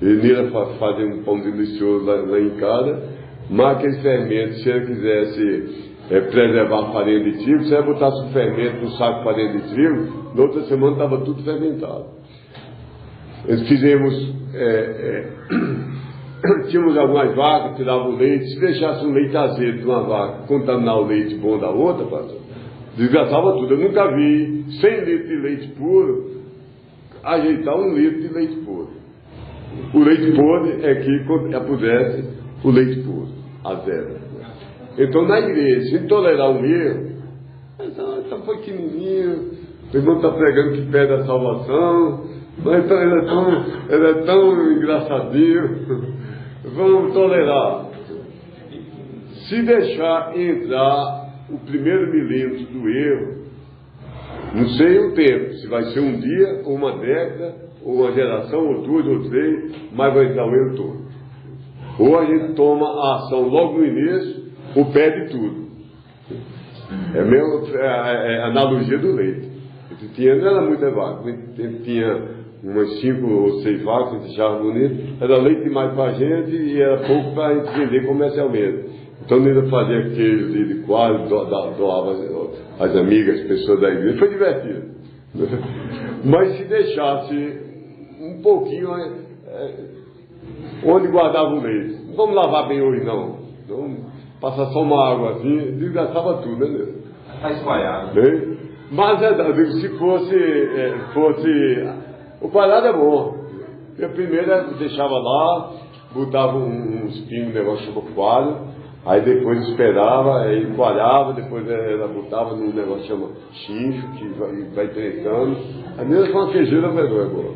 [SPEAKER 1] Ele ia fazer um pão delicioso lá em casa, mas aquele fermento, se ele quisesse preservar a farinha de trigo, se ele botasse o fermento no saco de farinha de trigo, na outra semana estava tudo fermentado. Nós fizemos, tínhamos algumas vacas que tiravam leite. Se deixasse um leite azedo de uma vaca contaminar o leite bom da outra, pastor, desgastava tudo. Eu nunca vi 100 litros de leite puro ajeitar 1 litro de leite puro. O leite podre é que apodrece o leite puro, azeda. Então na igreja, sem tolerar um erro, está pequenininho, o irmão está pregando que perde a salvação, mas então ele é tão engraçadinho, vamos tolerar. Se deixar entrar o primeiro milímetro do erro, não sei o tempo, se vai ser um dia, ou uma década, ou uma geração, ou 2, ou 3, mas vai entrar o erro todo. Ou a gente toma a ação logo no início, ou perde tudo. É a analogia do leite. Esse tinha, não era muita vaca, tinha umas 5 ou 6 vacas, a gente achava bonito, era leite demais para a gente e era pouco para a gente vender comercialmente. Então ele fazia queijo de quadro, doava às amigas, as pessoas da igreja. Foi divertido. Mas se deixasse um pouquinho onde guardava o leite. Não vamos lavar bem hoje não. Não passar só uma água assim, desgastava tudo, né?
[SPEAKER 3] Está espalhado.
[SPEAKER 1] Mas se fosse o coalhado é bom. Eu primeiro deixava lá, botava uns pingos, negócio chamado coalho, aí depois esperava, aí coalhava, depois ela botava num negócio chamado chincho, que vai tretando. A mesma com uma queijeira melhor agora.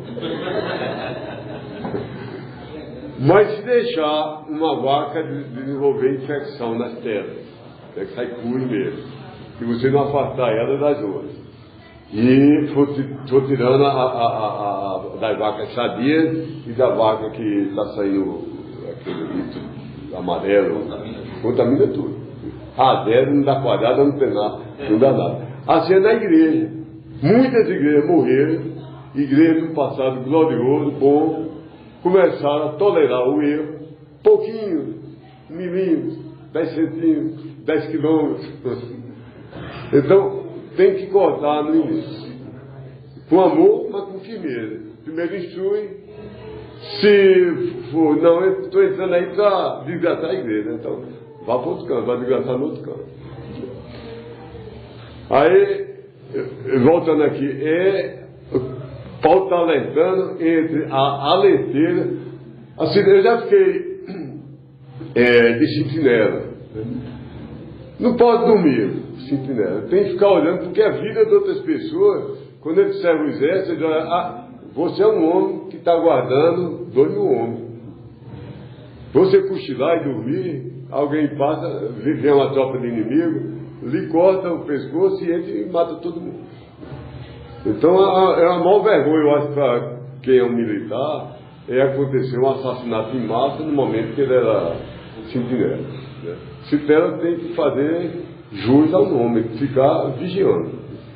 [SPEAKER 1] Mas se deixar uma vaca desenvolver infecção nas terras, é que sai puro mesmo, e você não afastar ela das outras. E for tirando das vacas sadias e da vaca que está saindo aquele litro amarelo, contamina tudo. Zero não dá quadrada, não tem nada, não dá nada. Assim é na igreja. Muitas igrejas morreram, igrejas do passado glorioso, bom, começaram a tolerar o erro, pouquinho, milímetros, 10 centímetros, 10 quilômetros. Então, tem que cortar no início. Com amor, mas com firmeza. Primeiro instrui. Se for, não, eu estou entrando aí para desgastar a igreja. Então, vá para outro canto, vai desgastar no outro canto. Aí, voltando aqui, Paulo está alertando entre a leiteira. Assim, eu já fiquei de sentinela. Não pode dormir, sentinela. Tem que ficar olhando, porque a vida de outras pessoas, quando ele serve o exército, ele olha, você é um homem que está guardando 2.000 homens. Você cochilar e dormir, alguém passa, vem uma tropa de inimigo, lhe corta o pescoço e entra e mata todo mundo. Então é uma maior vergonha, eu acho, para quem é um militar, acontecer um assassinato em massa no momento que ele era sentinela. Né? Sentinela tem que fazer jus ao nome, ficar vigiando.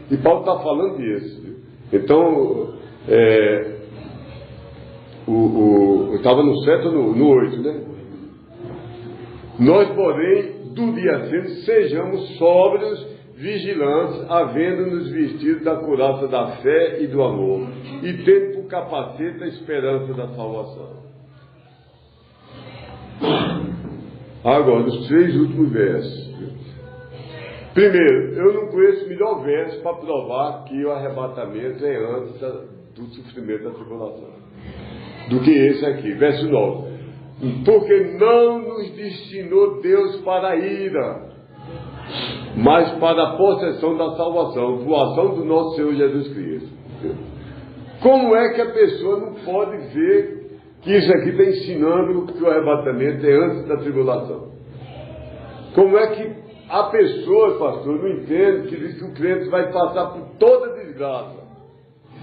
[SPEAKER 1] E Paulo está falando disso. Então, eu estava no 7 ou no 8, né? Nós, porém, do dia seguinte, sejamos sóbrios, vigilantes, havendo-nos vestido da couraça da fé e do amor, e tendo por capacete a esperança da salvação. Agora, os 3 últimos versos. Primeiro, eu não conheço melhor verso para provar que o arrebatamento é antes do sofrimento da tribulação do que esse aqui, verso 9. Porque não nos destinou Deus para a ira, mas para a possessão da salvação, por ação do nosso Senhor Jesus Cristo. Como é que a pessoa não pode ver que isso aqui está ensinando que o arrebatamento é antes da tribulação? Como é que a pessoa, pastor, não entende que diz que o crente vai passar por toda desgraça?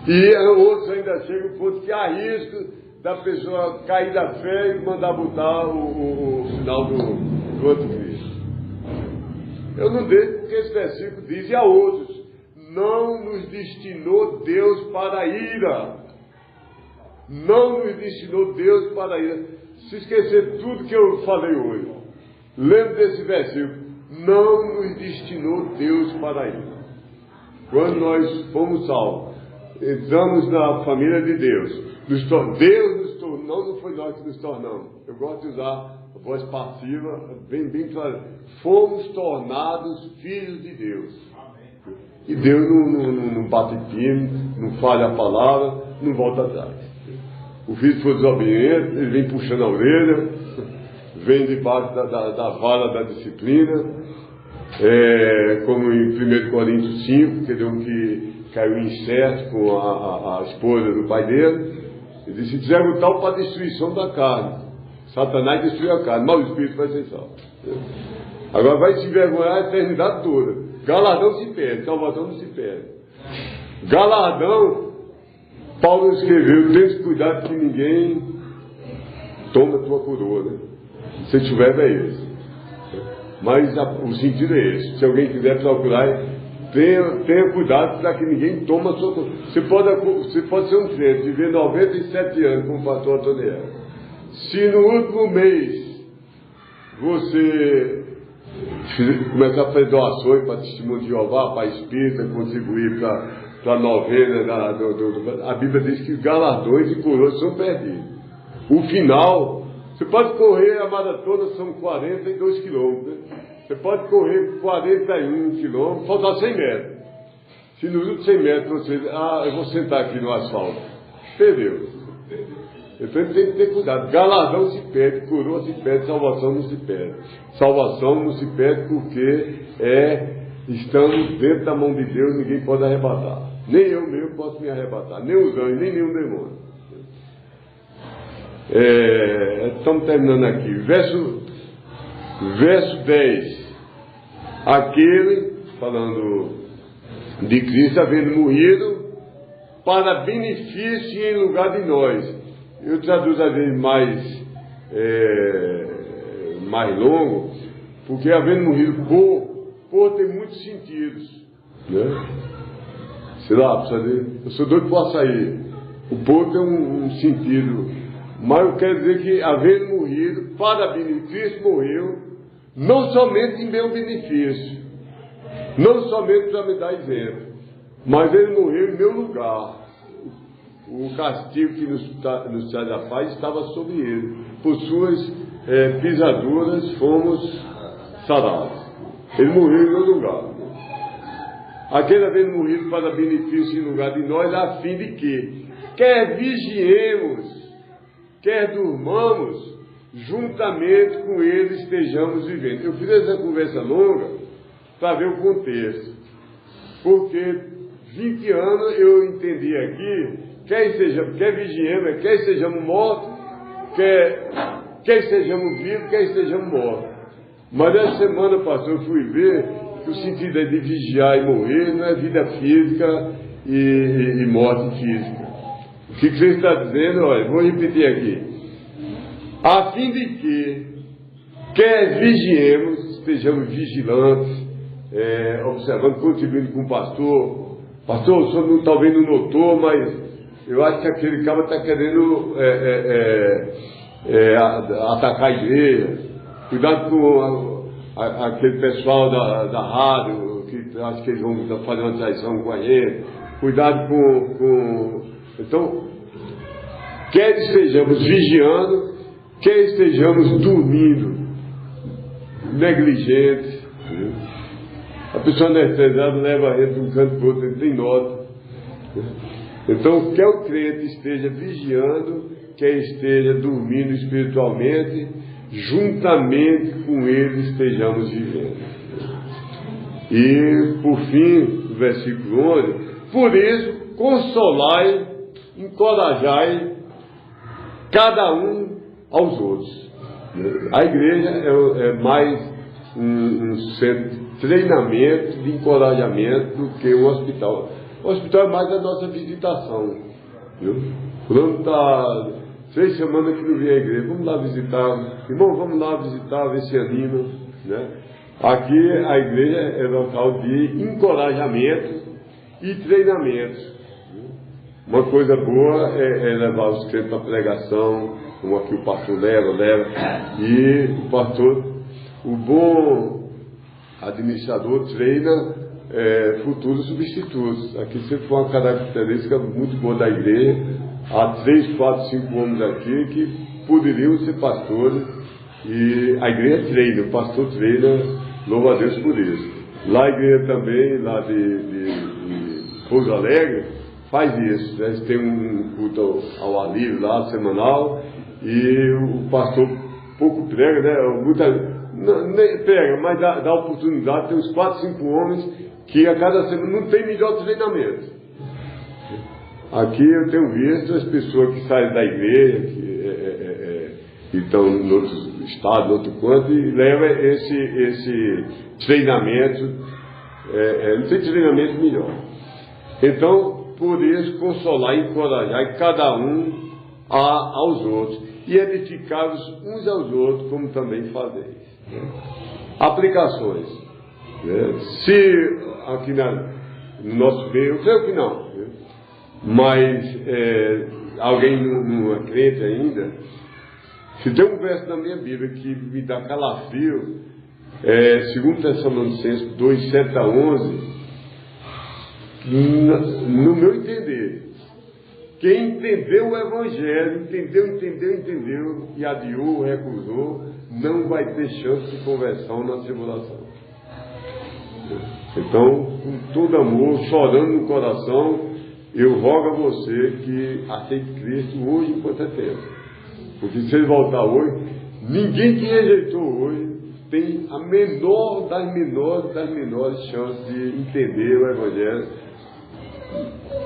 [SPEAKER 1] E outros ainda chegam ao ponto que há risco da pessoa cair da fé e mandar botar o sinal do anticristo. Eu não deixo porque esse versículo diz, e a outros, não nos destinou Deus para a ira. Não nos destinou Deus para a ira. Se esquecer tudo que eu falei hoje, lembre desse versículo. Não nos destinou Deus para a ira. Quando nós fomos salvos, entramos na família de Deus. Deus nos tornou, não foi nós que nos tornamos. Eu gosto de usar a voz passiva, bem clara. Fomos tornados filhos de Deus. E Deus não bate firme, não falha a palavra, não volta atrás. O filho foi desobediente, ele vem puxando a orelha, vem debaixo da vara da disciplina, como em 1 Coríntios 5, que deu que caiu em incerto com a esposa do pai dele. Ele disse: fizeram tal para a destruição da carne. Satanás destruiu a carne, mas o espírito vai ser salvo. Agora vai se envergonhar a eternidade toda. Galardão se perde, salvação não se perde. Galardão, Paulo escreveu: tem que cuidar que ninguém tome a tua coroa, né? Se tiver, é esse. Mas o sentido é esse. Se alguém quiser procurar, tenha cuidado para que ninguém tome a sua coroa. Você pode ser um crente, viver 97 anos como o pastor Antoniel. Se no último mês você Começar a fazer doações para Testemunho de Jeová, para Espírita, contribuir para a novena. A Bíblia diz que galardões e coroas são perdidos. O final, você pode correr a maratona, são 42 quilômetros. Né? Você pode correr 41 quilômetros, faltar 100 metros. Se nos últimos 100 metros você eu vou sentar aqui no asfalto, perdeu. Então tem que ter cuidado. Galardão se perde, coroa se perde, salvação não se perde. Salvação não se perde porque estamos dentro da mão de Deus, ninguém pode arrebatar. Nem eu mesmo posso me arrebatar, nem os anjos, nem nenhum demônio. Estamos terminando aqui. Verso 10. Aquele, falando de Cristo, havendo morrido, para benefício em lugar de nós. Eu traduzo às vezes mais longo, porque havendo morrido por tem muitos sentidos, né? Sei lá, eu sou doido para açaí. O por tem um sentido, mas eu quero dizer que havendo morrido para benefício, morreu, não somente em meu benefício, não somente para me dar exemplo, mas ele morreu em meu lugar. O castigo que nos traz a paz estava sobre ele. Por suas pisaduras fomos sarados. Ele morreu em meu lugar. Aquele havendo morrido para benefício em lugar de nós, a fim de que, quer vigiemos, quer durmamos, juntamente com ele estejamos vivendo. Eu fiz essa conversa longa para ver o contexto. Porque 20 anos eu entendi aqui, quer vigiemos, quer estejamos mortos, quer estejamos vivos, quer estejamos mortos. Mas essa semana, pastor, eu fui ver que o sentido é de vigiar e morrer, não é vida física e morte física. O que você está dizendo? Olha, vou repetir aqui. A fim de que, quer vigiemos, estejamos vigilantes, observando, contribuindo com o pastor. Pastor, o senhor talvez não notou, mas eu acho que aquele cara está querendo atacar a igreja. Cuidado com aquele pessoal da rádio, que acho que eles vão fazer uma traição com a gente. Cuidado com... Então, quer estejamos vigiando, quer estejamos dormindo, negligentes. A pessoa anestesiada leva a gente de um canto para o outro, ele tem nota. Então, quer o crente esteja vigiando, quer esteja dormindo espiritualmente, juntamente com ele estejamos vivendo. E, por fim, o versículo 11, por isso, consolai, encorajai cada um aos outros. A igreja é mais um centro de treinamento, de encorajamento do que um hospital. O hospital é mais a nossa visitação. Viu? Fulano está 3 semanas que não vem à igreja, vamos lá visitar, irmão, vamos lá visitar, ver se anima, né? Aqui a igreja é local de encorajamento e treinamento. Uma coisa boa é levar os crentes para a pregação, como aqui o pastor leva, e o pastor, o bom administrador, treina futuros substitutos. Aqui sempre foi uma característica muito boa da igreja. Há 3, 4, 5 homens aqui que poderiam ser pastores, e a igreja treina, o pastor treina, louva a Deus por isso. Lá a igreja também, lá de Pouso Alegre, faz isso. Eles têm um culto ao ar livre lá, semanal, e o pastor pouco prega, né? Nem prega, mas dá oportunidade. Tem uns 4, 5 homens que a cada semana não tem melhor treinamento. Aqui eu tenho visto as pessoas que saem da igreja, que estão em outros estados, em outro canto, e levam esse treinamento. Não tem treinamento melhor. Então, por isso, consolar e encorajar cada um aos outros, e edificar-os uns aos outros, como também fazeis. Aplicações. Se aqui no nosso meio, eu creio que não, mas alguém não é crente ainda, se tem um verso na minha Bíblia que me dá calafrio, 2 Tessalonicenses 2, 7 a 11, no meu entender, quem entendeu o Evangelho, entendeu, e adiou, recusou, não vai ter chance de conversão na tribulação. Então, com todo amor, chorando no coração, eu rogo a você que aceite Cristo hoje enquanto é tempo. Porque se ele voltar hoje, ninguém que rejeitou hoje tem a menor das menores chances de entender o Evangelho.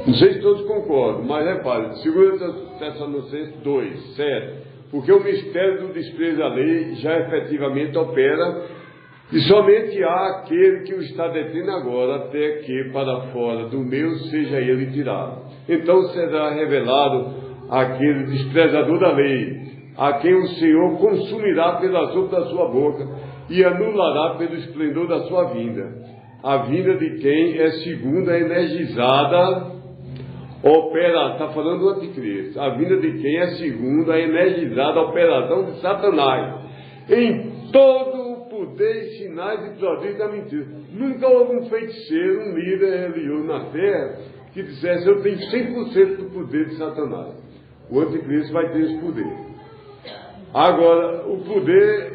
[SPEAKER 1] Não sei se todos concordam, mas repare, 2 Tessalonicenses 2, 7, porque o mistério do desprezo à lei já efetivamente opera, e somente há aquele que o está detendo agora, até que para fora do meio seja ele tirado. Então será revelado aquele desprezador da lei, a quem o Senhor consumirá pela sopro da sua boca e anulará pelo esplendor da sua vinda. A vinda de quem é segundo a energizada está falando do anticristo, a vinda de quem é segundo a energizada operação de Satanás, em todo o poder e sinais e prodígios da mentira. Nunca houve um feiticeiro, um líder religioso na terra, que dissesse: eu tenho 100% do poder de Satanás. O anticristo vai ter esse poder. Agora, o poder,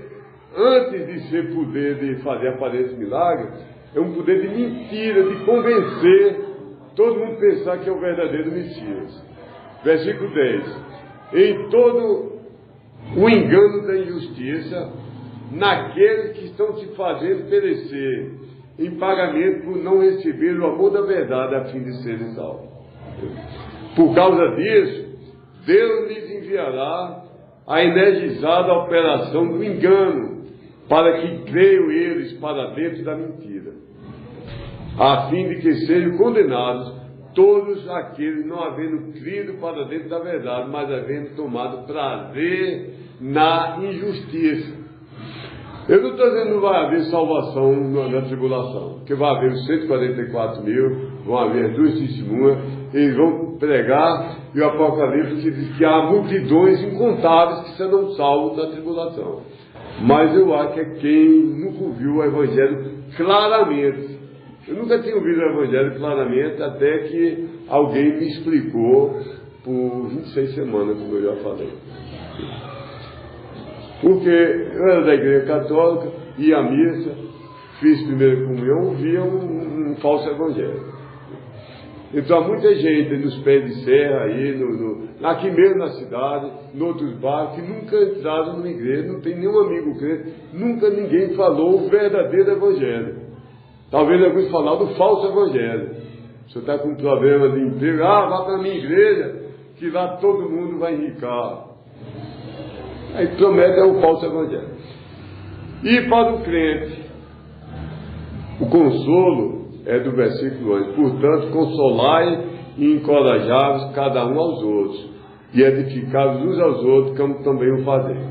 [SPEAKER 1] antes de ser poder de fazer aparência de milagre, é um poder de mentira, de convencer todo mundo pensar que é o verdadeiro Messias. Versículo 10. Em todo o engano da injustiça, naqueles que estão se fazendo perecer em pagamento por não receber o amor da verdade a fim de serem salvos. Por causa disso, Deus lhes enviará a energizada operação do engano, para que creiam eles para dentro da mentira, a fim de que sejam condenados todos aqueles não havendo crido para dentro da verdade, mas havendo tomado prazer na injustiça. Eu não estou dizendo que não vai haver salvação na tribulação, porque vai haver os 144 mil, vão haver 2 testemunhas, eles vão pregar, e o Apocalipse diz que há multidões incontáveis que serão salvos da tribulação. Mas eu acho que é quem nunca ouviu o Evangelho claramente. Eu nunca tinha ouvido o Evangelho claramente, até que alguém me explicou por 26 semanas, como eu já falei. Porque eu era da igreja católica, ia à missa, fiz primeira comunhão, via um falso evangelho. Então há muita gente nos pés de serra aí, aqui mesmo na cidade, em outros bairros, que nunca entraram numa igreja, não tem nenhum amigo crente, nunca ninguém falou o verdadeiro evangelho. Talvez alguns falaram do falso evangelho. Você está com um problema de emprego, vá para a minha igreja, que lá todo mundo vai enricar. Aí promete o falso evangelho. E para o crente, o consolo é do versículo 11. Portanto, consolai e encorajai-vos cada um aos outros, e edificai-vos uns aos outros, como também o fazeis.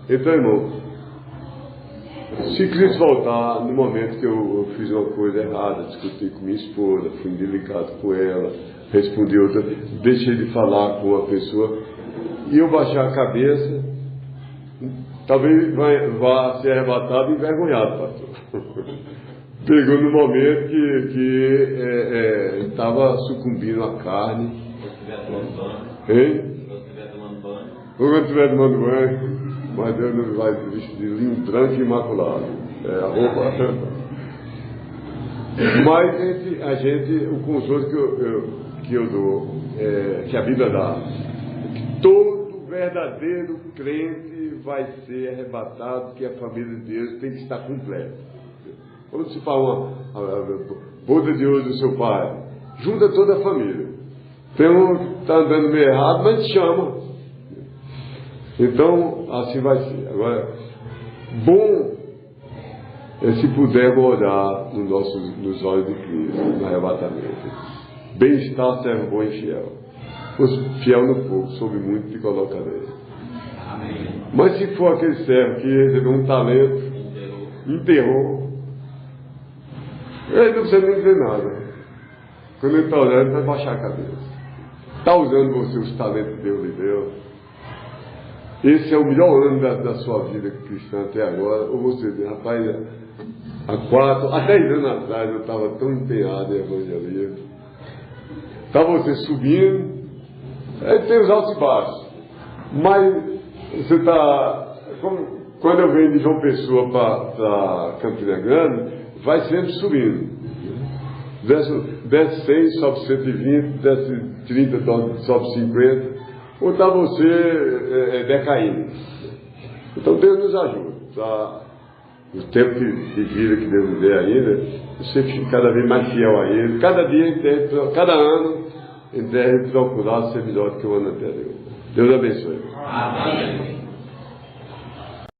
[SPEAKER 1] Então, irmão, se Cristo voltar no momento que eu fiz uma coisa errada, discuti com minha esposa, fui indelicado com ela, respondi outra, deixei de falar com uma pessoa, e eu baixar a cabeça, talvez vá ser arrebatado e envergonhado, pastor. Pegou no momento que estava sucumbindo à carne. Hein? Ou quando estiver tomando banho, mas Deus não vai vestir de linho branco e imaculado. A roupa. Mas o consolo que eu dou, que a Bíblia dá, que todo verdadeiro crente vai ser arrebatado, que a família de Deus tem que estar completa. Quando se fala uma boda de ouro do seu pai, junta toda a família. Tem um que está andando meio errado, mas te chama. Então, assim vai ser. Agora, bom é se pudermos olhar nos olhos de Cristo, no arrebatamento. Bem-estar, servo bom e fiel. Pois fiel no pouco, soube muito te colocarei. Mas se for aquele servo que recebeu um talento, enterrou, ele não precisa nem dizer nada. Quando ele está olhando, ele vai baixar a cabeça. Está usando você os talentos que Deus lhe deu. esse é o melhor ano da sua vida cristã até agora, ou você diz, rapaz, há 10 anos atrás eu estava tão empenhado em evangelismo, está você subindo, tem os altos e baixos, mas você está, quando eu venho de João Pessoa para Campina Grande, vai sempre subindo. Desce 100, sobe 120, desce 30, sobe 50, ou está você decaindo. Então Deus nos ajuda. Tá? O tempo de vida que Deus nos dê ainda, você fica cada vez mais fiel a Ele. Cada dia, cada ano, deve procurar ser melhor do que o ano anterior. Deus abençoe.
[SPEAKER 3] Amém.